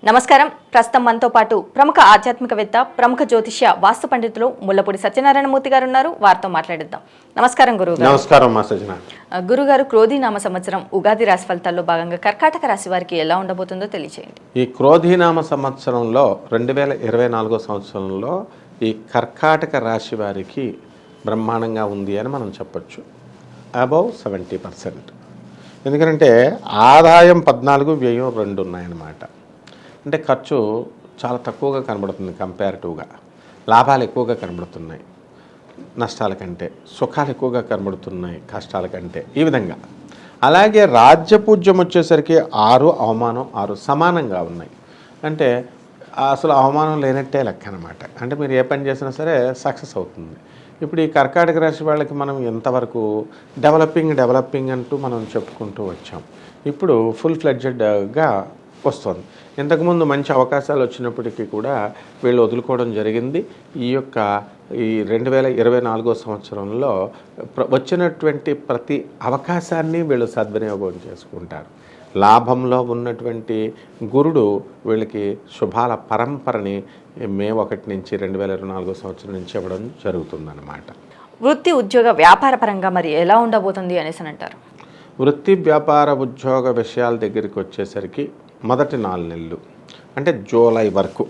నమస్కారం. ప్రస్తుతం మనతో పాటు ప్రముఖ ఆధ్యాత్మికవేత్త, ప్రముఖ జ్యోతిష్య వాస్తు పండితులు ముల్లపూడి సత్యనారాయణమూర్తి గారు ఉన్నారు. వారితో మాట్లాడిద్దాం. నమస్కారం గురుగారు. నమస్కారం మా సజ్జన. గురుగారు, క్రోధీనామ సంవత్సరం ఉగాది రాశి ఫలితాల్లో భాగంగా కర్కాటక రాశి వారికి ఎలా ఉండబోతుందో తెలియజేయండి. ఈ క్రోధీనామ సంవత్సరంలో 2024 సంవత్సరంలో ఈ కర్కాటక రాశి వారికి బ్రహ్మాండంగా ఉంది అని మనం చెప్పొచ్చు. అబౌవ్ 70%. ఎందుకంటే ఆదాయం 14, వ్యయం 2 ఉన్నాయన్నమాట. అంటే ఖర్చు చాలా తక్కువగా కనబడుతుంది కంపారిటివ్గా. లాభాలు ఎక్కువగా కనబడుతున్నాయి నష్టాల కంటే, సుఖాలు ఎక్కువగా కనబడుతున్నాయి కష్టాల కంటే, ఈ విధంగా. అలాగే రాజ్యపూజ్యం వచ్చేసరికి 6, అవమానం 6 సమానంగా ఉన్నాయి. అంటే అసలు అవమానం లేనట్టే లెక్క అనమాట. అంటే మీరు ఏ పని చేసినా సరే సక్సెస్ అవుతుంది. ఇప్పుడు ఈ కర్కాటక రాశి వాళ్ళకి మనం ఎంతవరకు డెవలపింగ్ అంటూ మనం చెప్పుకుంటూ వచ్చాం. ఇప్పుడు ఫుల్ ఫ్లెడ్జెడ్గా వస్తుంది. ఇంతకుముందు మంచి అవకాశాలు వచ్చినప్పటికీ కూడా వీళ్ళు వదులుకోవడం జరిగింది. ఈ 2024 సంవత్సరంలో వచ్చినటువంటి ప్రతి అవకాశాన్ని వీళ్ళు సద్వినియోగం చేసుకుంటారు. లాభంలో ఉన్నటువంటి గురుడు వీళ్ళకి శుభాల పరంపరని మే 1 నుంచి 2024 సంవత్సరం నుంచి ఇవ్వడం జరుగుతుందన్నమాట. వృత్తి, ఉద్యోగ, వ్యాపార పరంగా మరి ఎలా ఉండబోతుంది అనేసి అంటారు? వృత్తి, వ్యాపార, ఉద్యోగ విషయాల దగ్గరికి వచ్చేసరికి మొదటి 4 నెలలు అంటే జూలై వరకు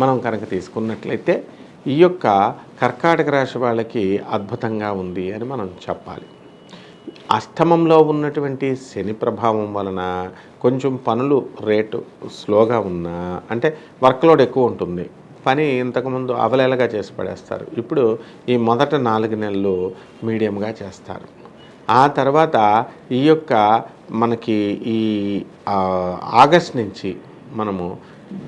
మనం కనుక తీసుకున్నట్లయితే ఈ కర్కాటక రాశి వాళ్ళకి అద్భుతంగా ఉంది అని మనం చెప్పాలి. అష్టమంలో ఉన్నటువంటి శని ప్రభావం వలన కొంచెం పనులు రేటు స్లోగా ఉన్నా, అంటే వర్క్లోడ్ ఎక్కువ ఉంటుంది, పని ఇంతకుముందు అవలేలగా చేసి పడేస్తారు. ఇప్పుడు ఈ మొదటి 4 నెలలు మీడియంగా చేస్తారు. ఆ తర్వాత ఈ మనకి ఈ ఆగస్ట్ నుంచి మనము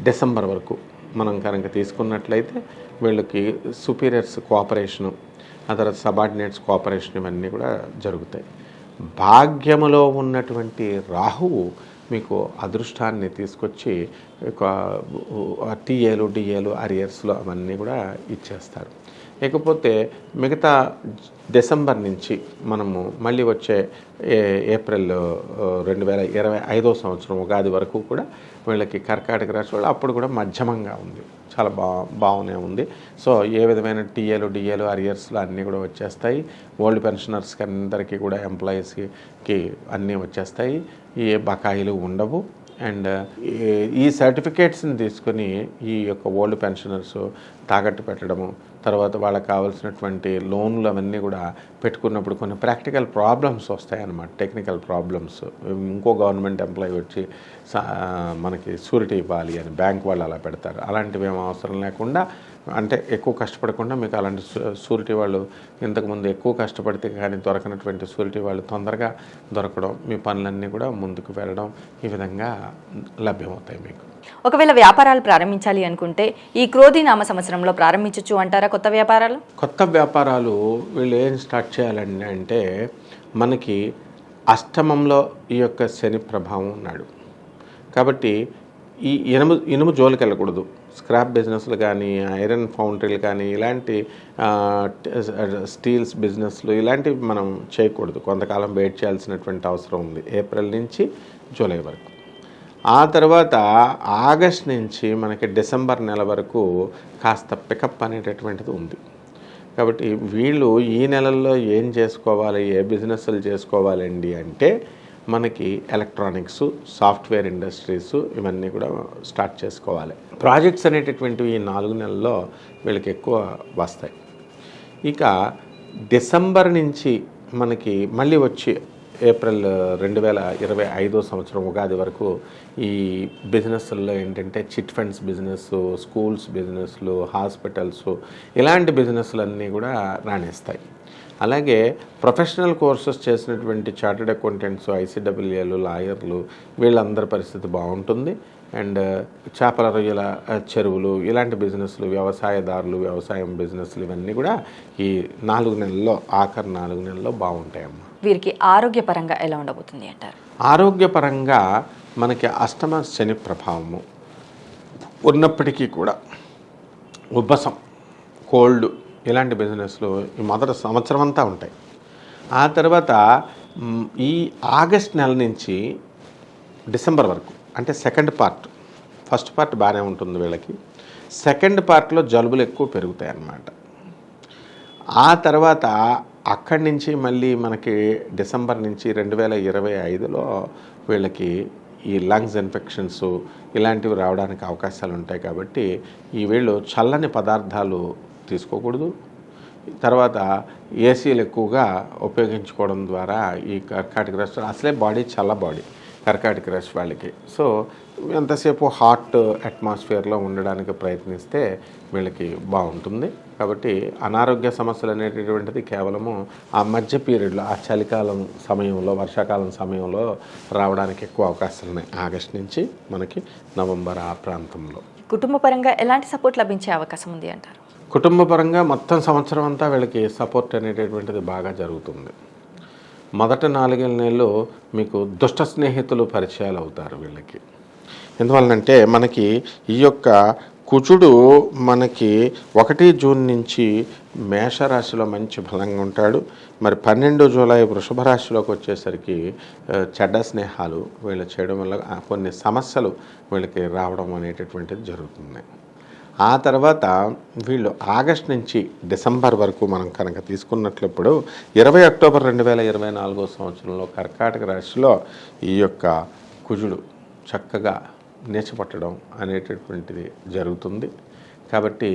డిసెంబర్ వరకు మనం కనుక తీసుకున్నట్లయితే వీళ్ళకి సుపీరియర్స్ కోఆపరేషను, ఆ తర్వాత సబార్డినేట్స్ కోఆపరేషన్, ఇవన్నీ కూడా జరుగుతాయి. భాగ్యములో ఉన్నటువంటి రాహువు మీకు అదృష్టాన్ని తీసుకొచ్చి టీఏలు, డిఏలు, అరియర్స్లో అవన్నీ కూడా ఇచ్చేస్తారు. ఇకపోతే మిగతా డిసెంబర్ నుంచి మనము మళ్ళీ వచ్చే ఏప్రిల్ 2025 సంవత్సరం ఉగాది వరకు కూడా వీళ్ళకి కర్కాటక రాశి వాళ్ళు అప్పుడు కూడా మధ్యమంగా ఉంది, చాలా బాగానే ఉంది. సో ఏ విధమైన టీఏలు, డిఏలు, అరియర్స్లు అన్నీ కూడా వచ్చేస్తాయి. ఓల్డ్ పెన్షనర్స్కి అందరికీ కూడా, ఎంప్లాయీస్కి అన్నీ వచ్చేస్తాయి. ఏ బకాయిలు ఉండవు. అండ్ ఈ సర్టిఫికేట్స్ని తీసుకొని ఈ ఓల్డ్ పెన్షనర్స్ తాకట్టు పెట్టడము, తర్వాత వాళ్ళకి కావాల్సినటువంటి లోన్లు అవన్నీ కూడా పెట్టుకున్నప్పుడు కొన్ని ప్రాక్టికల్ ప్రాబ్లమ్స్ వస్తాయన్నమాట, టెక్నికల్ ప్రాబ్లమ్స్. ఇంకో గవర్నమెంట్ ఎంప్లాయీ వచ్చి మనకి షూరిటీ ఇవ్వాలి అని బ్యాంక్ వాళ్ళు అలా పెడతారు. అలాంటివి ఏం అవసరం లేకుండా, అంటే ఎక్కువ కష్టపడకుండా మీకు అలాంటి షూరిటీ వాళ్ళు ఇంతకుముందు ఎక్కువ కష్టపడితే కానీ దొరకనటువంటి షూరిటీ వాళ్ళు తొందరగా దొరకడం, మీ పనులన్నీ కూడా ముందుకు వెళ్ళడం, ఈ విధంగా లభ్యమవుతాయి మీకు. ఒకవేళ వ్యాపారాలు ప్రారంభించాలి అనుకుంటే ఈ క్రోధీనామ సంవత్సరంలో ప్రారంభించవచ్చు అంటారా? కొత్త వ్యాపారాలు వీళ్ళు ఏం స్టార్ట్ చేయాలండి అంటే, మనకి అష్టమంలో ఈ శని ప్రభావం ఉన్నాడు కాబట్టి ఈ ఇనుము జోలికి వెళ్ళకూడదు. స్క్రాప్ బిజినెస్లు కానీ, ఐరన్ ఫౌండరీలు కానీ, ఇలాంటి స్టీల్స్ బిజినెస్లు ఇలాంటివి మనం చేయకూడదు. కొంతకాలం వెయిట్ చేయాల్సినటువంటి అవసరం ఉంది, ఏప్రిల్ నుంచి జూలై వరకు. ఆ తర్వాత ఆగస్ట్ నుంచి మనకి డిసెంబర్ నెల వరకు కాస్త పికప్ అనేటటువంటిది ఉంది. కాబట్టి వీళ్ళు ఈ నెలల్లో ఏం చేసుకోవాలి, ఏ బిజినెస్లు చేసుకోవాలండి అంటే, మనకి ఎలక్ట్రానిక్స్, సాఫ్ట్వేర్ ఇండస్ట్రీస్ ఇవన్నీ కూడా స్టార్ట్ చేసుకోవాలి. ప్రాజెక్ట్స్ అనేటటువంటివి ఈ 4 నెలల్లో వీళ్ళకి ఎక్కువ వస్తాయి. ఇక డిసెంబర్ నుంచి మనకి మళ్ళీ వచ్చి ఏప్రిల్ 2025 సంవత్సరం ఉగాది వరకు ఈ బిజినెస్ల్లో ఏంటంటే చిట్ ఫండ్స్ బిజినెస్, స్కూల్స్ బిజినెస్లు, హాస్పిటల్స్, ఇలాంటి బిజినెస్లన్నీ కూడా రాణిస్తాయి. అలాగే ప్రొఫెషనల్ కోర్సెస్ చేసినటువంటి చార్టెడ్ అకౌంటెంట్స్, ఐసీడబ్ల్యూఏలు, లాయర్లు, వీళ్ళందరి పరిస్థితి బాగుంటుంది. అండ్ చేపల రొయ్యల చెరువులు, ఇలాంటి బిజినెస్లు, వ్యవసాయదారులు, వ్యవసాయం బిజినెస్లు, ఇవన్నీ కూడా ఈ 4 నెలల్లో, ఆఖరి 4 నెలల్లో బాగుంటాయమ్మా. వీరికి ఆరోగ్యపరంగా ఎలా ఉండబోతుంది అంటారు? ఆరోగ్యపరంగా మనకి అష్టమ శని ప్రభావము ఉన్నప్పటికీ కూడా ఉబ్బసం, కోల్డ్, ఇలాంటి బిజినెస్లు ఈ మొదటి సంవత్సరం అంతా ఉంటాయి. ఆ తర్వాత ఈ ఆగస్ట్ నెల నుంచి డిసెంబర్ వరకు, అంటే సెకండ్ పార్ట్ ఫస్ట్ పార్ట్ బాగానే ఉంటుంది వీళ్ళకి. సెకండ్ పార్ట్లో జలుబులు ఎక్కువ పెరుగుతాయి అన్నమాట. ఆ తర్వాత అక్కడి నుంచి మళ్ళీ మనకి డిసెంబర్ నుంచి 2025లో వీళ్ళకి ఈ లంగ్స్ ఇన్ఫెక్షన్స్ ఇలాంటివి రావడానికి అవకాశాలు ఉంటాయి. కాబట్టి ఈ వీళ్ళు చల్లని పదార్థాలు తీసుకోకూడదు. తర్వాత ఏసీలు ఎక్కువగా ఉపయోగించుకోవడం ద్వారా ఈ కర్కాటక రాశి అసలే బాడీ చల్ల బాడీ కర్కాటక రాశి వాళ్ళకి. సో ఎంతసేపు హాట్ అట్మాస్ఫియర్లో ఉండడానికి ప్రయత్నిస్తే వీళ్ళకి బాగుంటుంది. కాబట్టి అనారోగ్య సమస్యలు అనేటటువంటిది కేవలము ఆ మధ్య పీరియడ్లో, ఆ చలికాలం సమయంలో, వర్షాకాలం సమయంలో రావడానికి ఎక్కువ అవకాశాలు ఉన్నాయి. ఆగస్టు నుంచి మనకి నవంబర్ ఆ ప్రాంతంలో. కుటుంబ పరంగా ఎలాంటి సపోర్ట్ లభించే అవకాశం ఉంది అంటారు? కుటుంబ పరంగా మొత్తం సంవత్సరం అంతా వీళ్ళకి సపోర్ట్ అనేటటువంటిది బాగా జరుగుతుంది. మొదట 4 నెలలు మీకు దుష్ట స్నేహితులు పరిచయాలు అవుతారు వీళ్ళకి. ఎందువల్లంటే మనకి ఈ యొక్క కుజుడు మనకి 1 జూన్ నుంచి మేషరాశిలో మంచి బలంగా ఉంటాడు. మరి 12 జూలై వృషభ రాశిలోకి వచ్చేసరికి చెడ్డ స్నేహాలు వీళ్ళు చేయడం వల్ల కొన్ని సమస్యలు వీళ్ళకి రావడం అనేటటువంటిది జరుగుతుంది. ఆ తర్వాత వీళ్ళు ఆగస్ట్ నుంచి డిసెంబర్ వరకు మనం కనుక తీసుకున్నట్లప్పుడు 20 అక్టోబర్ 2024 సంవత్సరంలో కర్కాటక రాశిలో ఈ యొక్క కుజుడు చక్కగా నీచపట్టడం అనేటటువంటిది జరుగుతుంది. కాబట్టి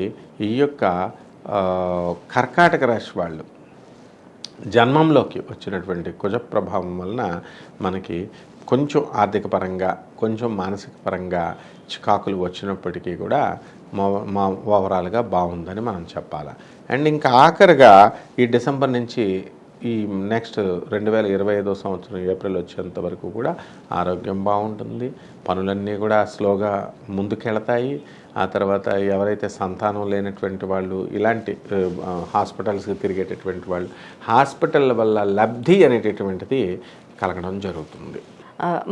ఈ యొక్క కర్కాటక రాశి వాళ్ళు జన్మంలోకి వచ్చినటువంటి కుజ ప్రభావం వలన మనకి కొంచెం ఆర్థిక పరంగా, కొంచెం మానసిక పరంగా చికాకులు వచ్చినప్పటికీ కూడా మా ఓవరాల్గా బాగుందని మనం చెప్పాలి. అండ్ ఇంకా ఆఖరిగా ఈ డిసెంబర్ నుంచి ఈ నెక్స్ట్ 2025 సంవత్సరం ఏప్రిల్ వచ్చేంత వరకు కూడా ఆరోగ్యం బాగుంటుంది. పనులన్నీ కూడా స్లోగా ముందుకెళ్తాయి. ఆ తర్వాత ఎవరైతే సంతానం లేనటువంటి వాళ్ళు, ఇలాంటి హాస్పిటల్స్కి తిరిగేటటువంటి వాళ్ళు, హాస్పిటల్ వల్ల లబ్ధి అనేటటువంటిది కలగడం జరుగుతుంది.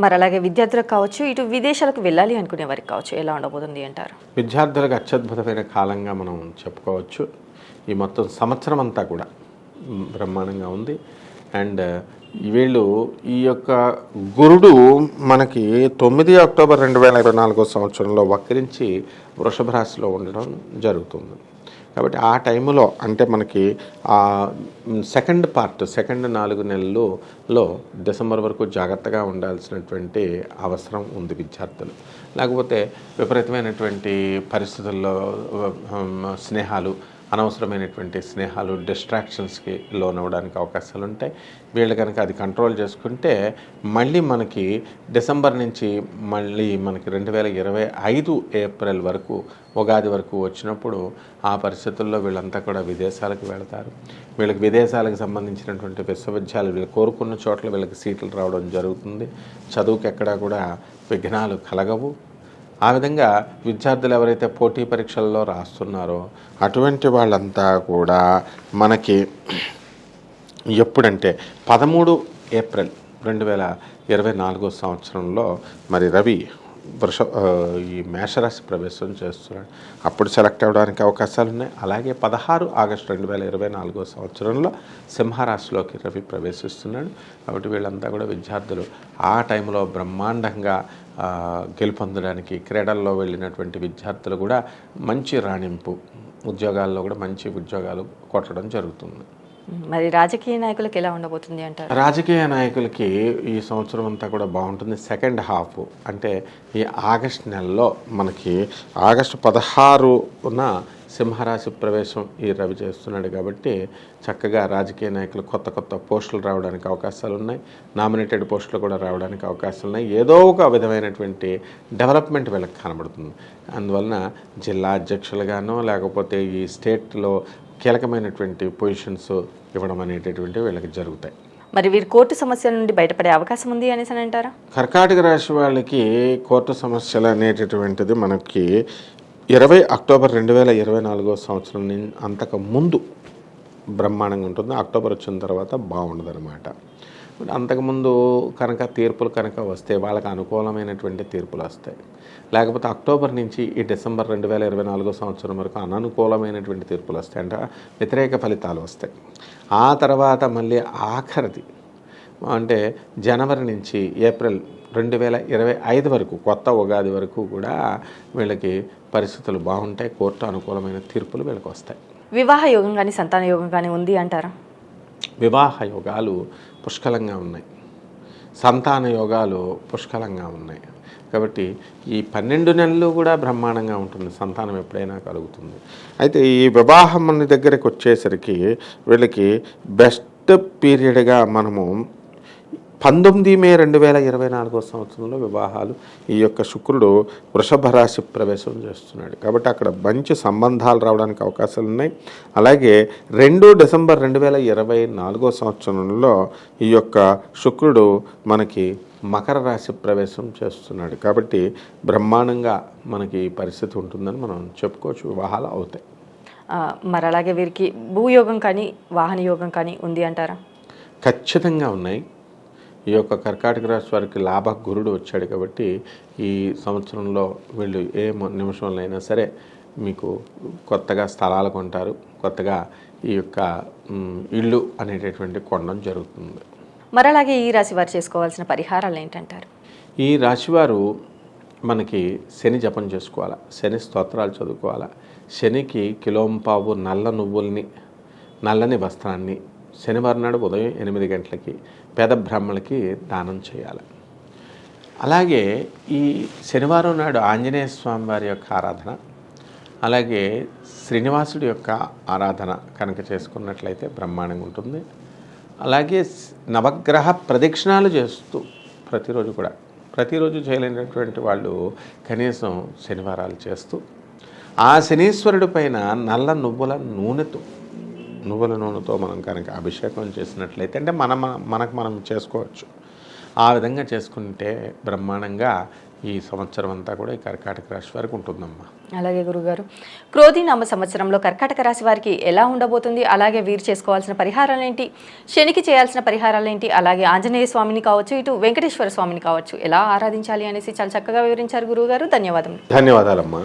మరి అలాగే విద్యార్థులకు కావచ్చు, ఇటు విదేశాలకు వెళ్ళాలి అనుకునే వారికి కావచ్చు, ఎలా ఉండబోతుంది అంటారు? విద్యార్థులకు అత్యద్భుతమైన కాలంగా మనం చెప్పుకోవచ్చు. ఈ మొత్తం సంవత్సరం అంతా కూడా బ్రహ్మాండంగా ఉంది. అండ్ వీళ్ళు ఈ యొక్క గురుడు మనకి 9 అక్టోబర్ 2024 సంవత్సరంలో వక్రించి వృషభ రాశిలో ఉండడం జరుగుతుంది. కాబట్టి ఆ టైంలో అంటే మనకి సెకండ్ 4 నెలల్లో డిసెంబర్ వరకు జాగ్రత్తగా ఉండాల్సినటువంటి అవసరం ఉంది విద్యార్థులు. లేకపోతే విపరీతమైనటువంటి పరిస్థితుల్లో స్నేహాలు, అనవసరమైనటువంటి స్నేహాలు, డిస్ట్రాక్షన్స్కి లోనవ్వడానికి అవకాశాలు ఉంటాయి. వీళ్ళు కనుక అది కంట్రోల్ చేసుకుంటే మళ్ళీ మనకి డిసెంబర్ నుంచి మళ్ళీ మనకి 2025 ఏప్రిల్ వరకు, ఉగాది వరకు వచ్చినప్పుడు ఆ పరిస్థితుల్లో వీళ్ళంతా కూడా విదేశాలకు వెళతారు. వీళ్ళకి విదేశాలకు సంబంధించినటువంటి విశ్వవిద్యాలయాలు వీళ్ళు కోరుకున్న చోట్ల వీళ్ళకి సీట్లు రావడం జరుగుతుంది. చదువుకి ఎక్కడా కూడా విఘ్నాలు కలగవు. ఆ విధంగా విద్యార్థులు ఎవరైతే పోటీ పరీక్షల్లో రాస్తున్నారో అటువంటి వాళ్ళంతా కూడా మనకి ఎప్పుడంటే 13 ఏప్రిల్ 2024 సంవత్సరంలో మరి రవి ఈ మేషరాశి ప్రవేశం చేస్తున్నాడు. అప్పుడు సెలెక్ట్ అవ్వడానికి అవకాశాలు ఉన్నాయి. అలాగే 16 ఆగస్టు 2024 సంవత్సరంలో సింహరాశిలోకి రవి ప్రవేశిస్తున్నాడు. కాబట్టి వీళ్ళంతా కూడా విద్యార్థులు ఆ టైంలో బ్రహ్మాండంగా గెలుపొందడానికి, క్రీడల్లో వెళ్ళినటువంటి విద్యార్థులు కూడా మంచి రాణింపు, ఉద్యోగాల్లో కూడా మంచి ఉద్యోగాలు కొట్టడం జరుగుతుంది. మరి రాజకీయ నాయకులకు ఎలా ఉండబోతుంది అంటారు? రాజకీయ నాయకులకి ఈ సంవత్సరం అంతా కూడా బాగుంటుంది. సెకండ్ హాఫ్ అంటే ఈ ఆగస్ట్ నెలలో మనకి ఆగస్టు 16న సింహరాశి ప్రవేశం ఈ రవి చేస్తున్నాడు. కాబట్టి చక్కగా రాజకీయ నాయకులు కొత్త పోస్టులు రావడానికి అవకాశాలు ఉన్నాయి. నామినేటెడ్ పోస్టులు కూడా రావడానికి అవకాశాలు ఉన్నాయి. ఏదో ఒక విధమైనటువంటి డెవలప్మెంట్ వీళ్ళకి కనబడుతుంది. అందువలన జిల్లా అధ్యక్షులుగానో లేకపోతే ఈ స్టేట్లో కీలకమైనటువంటి పొజిషన్స్ ఇవ్వడం అనేటటువంటి వీళ్ళకి జరుగుతాయి. మరి వీరు కోర్టు సమస్యల నుండి బయటపడే అవకాశం ఉంది అనేసి అంటారా? కర్కాటక రాశి వాళ్ళకి కోర్టు సమస్యలు అనేటటువంటిది మనకి 20 అక్టోబర్ 2024 సంవత్సరం అంతకు ముందు బ్రహ్మాండంగా ఉంటుంది. అక్టోబర్ వచ్చిన తర్వాత బాగుండదు అనమాట. అంతకుముందు కనుక తీర్పులు కనుక వస్తే వాళ్ళకి అనుకూలమైనటువంటి తీర్పులు వస్తాయి. లేకపోతే అక్టోబర్ నుంచి ఈ డిసెంబర్ 2024 సంవత్సరం వరకు అననుకూలమైనటువంటి తీర్పులు వస్తాయి, అంటే వ్యతిరేక ఫలితాలు వస్తాయి. ఆ తర్వాత మళ్ళీ ఆఖరిది అంటే జనవరి నుంచి ఏప్రిల్ 2025 వరకు, కొత్త ఉగాది వరకు కూడా వీళ్ళకి పరిస్థితులు బాగుంటాయి. కోర్టు అనుకూలమైన తీర్పులు వీళ్ళకి వస్తాయి. వివాహ యోగం కానీ సంతాన యోగం కానీ ఉంది అంటారా? వివాహ యోగాలు పుష్కలంగా ఉన్నాయి, సంతాన యోగాలు పుష్కలంగా ఉన్నాయి. కాబట్టి ఈ 12 నెలలు కూడా బ్రహ్మాండంగా ఉంటుంది, సంతానం ఎప్పుడైనా కలుగుతుంది. అయితే ఈ వివాహం మన దగ్గరకు వచ్చేసరికి వీళ్ళకి బెస్ట్ పీరియడ్గా మనము 19 మే 2024 సంవత్సరంలో వివాహాలు, ఈ యొక్క శుక్రుడు వృషభ రాశి ప్రవేశం చేస్తున్నాడు. కాబట్టి అక్కడ మంచి సంబంధాలు రావడానికి అవకాశాలు ఉన్నాయి. అలాగే 2 డిసెంబర్ 2024 సంవత్సరంలో ఈ యొక్క శుక్రుడు మనకి మకర రాశి ప్రవేశం చేస్తున్నాడు. కాబట్టి బ్రహ్మాండంగా మనకి ఈ పరిస్థితి ఉంటుందని మనం చెప్పుకోవచ్చు, వివాహాలు అవుతాయి. మరి అలాగే వీరికి భూయోగం కానీ వాహన యోగం కానీ ఉంది అంటారా? ఖచ్చితంగా ఉన్నాయి. ఈ యొక్క కర్కాటక రాశి వారికి లాభ గురుడు వచ్చాడు. కాబట్టి ఈ సంవత్సరంలో వీళ్ళు ఏ నిమిషంలో అయినా సరే మీకు కొత్తగా స్థలాలు కొంటారు, కొత్తగా ఈ యొక్క ఇల్లు అనేటటువంటి కొనడం జరుగుతుంది. మరి అలాగే ఈ రాశి వారు చేసుకోవాల్సిన పరిహారాలు ఏంటంటారు? ఈ రాశివారు మనకి శని జపం చేసుకోవాలా, శని స్తోత్రాలు చదువుకోవాలా, శనికి కిలోంపావు నల్ల నువ్వుల్ని, నల్లని వస్త్రాన్ని శనివారం నాడు ఉదయం 8 గంటలకి పేద బ్రాహ్మణులకి దానం చేయాలి. అలాగే ఈ శనివారం నాడు ఆంజనేయ స్వామి వారి యొక్క ఆరాధన, అలాగే శ్రీనివాసుడి యొక్క ఆరాధన కనుక చేసుకున్నట్లయితే బ్రహ్మాండంగా ఉంటుంది. అలాగే నవగ్రహ ప్రదక్షిణాలు చేస్తూ ప్రతిరోజు చేయలేనటువంటి వాళ్ళు కనీసం శనివారాలు చేస్తూ ఆ శనీశ్వరుడి పైన నల్ల నువ్వుల నూనెతో మనం కనుక అభిషేకం చేసినట్లయితే, అంటే మనకు మనం చేసుకోవచ్చు. ఆ విధంగా చేసుకుంటే బ్రహ్మాండంగా ఈ సంవత్సరం అంతా కూడా ఈ కర్కాటక రాశి వారికి ఉంటుందమ్మా. అలాగే గురుగారు, క్రోధి నామ సంవత్సరంలో కర్కాటక రాశి వారికి ఎలా ఉండబోతుంది? అలాగే వీరు చేసుకోవాల్సిన పరిహారాలు ఏంటి? శనికి చేయాల్సిన పరిహారాలు ఏంటి? అలాగే ఆంజనేయ స్వామిని కావచ్చు, ఇటు వెంకటేశ్వర స్వామిని కావచ్చు, ఎలా ఆరాధించాలి అనేసి చాలా చక్కగా వివరించారు గురువుగారు. ధన్యవాదాలు. ధన్యవాదాలమ్మా.